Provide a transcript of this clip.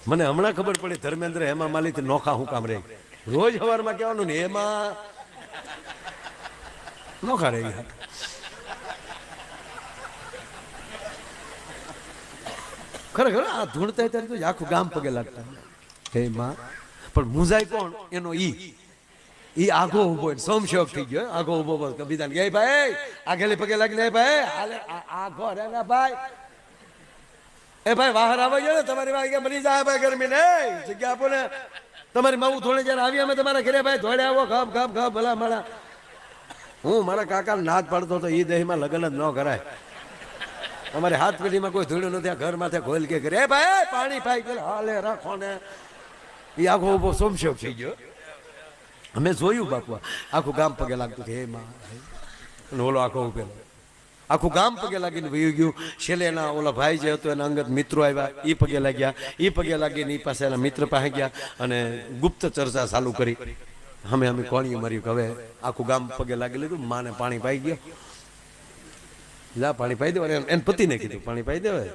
મને હમણાં ખબર પડી ધર્મેન્દ્ર હેમા માલિક નોખા હું કામ રહી રોજ સવારમાં કહેવાનું ને એમાં નોખા રહી ગયા ખરેખર આ ધૂણતા ત્યારે તો આખું ગામ પગે લાગતા હે માં પણ મુંજાય કોણ એનો ઈ આગો ઉભો સોમશોક થઈ ગયો આગો ઉભો કબીદાન કે ભાઈ આગેલી પગે લાગીને ભાઈ હાલે આગો રે ના ભાઈ એ ભાઈ બહાર આવે છે ને તમારી વાગે બની જાય ભાઈ ગરમી ને જગ્યા આપો ને તમારી માવું થોડે જયારે આવી અમે તમારા ઘરે ભાઈ થોડે આવો ગપ ગપ ગપ ભલા મારા હું મારા કાકા નાદ પાડતો તો ઈ દેહમાં લગ્ન જ ન કરાય અમારી હાથ પેઢીમાં કોઈ ધૂળ્યું નથી ઘર માથે ખોલ કે કરે ભાઈ પાણી પાઈ કે હાલે રાખો ને એ આખો ઉભો સોમશોક થઈ ગયો અમે જોયું બાપુ આખું ગામ પગે લાગતું હે માં ઓલો આખો ઉભેલો આખું ગામ પગે લાગીને વયું ગયું છેલ્લે એના ઓલા ભાઈ જે હતો એના અંગત મિત્રો આવ્યા એ પગે લાગ્યા એ પગે લાગીને એ પાસે એના મિત્ર પાસે ગયા અને ગુપ્ત ચર્ચા ચાલુ કરી અમે કોણીએ મર્યું કે હવે આખું ગામ પગે લાગી લીધું માને પાણી પાઈ ગયો જા પાણી પાઈ દેવા એને પતિને કીધું પાણી પાઈ દેવાય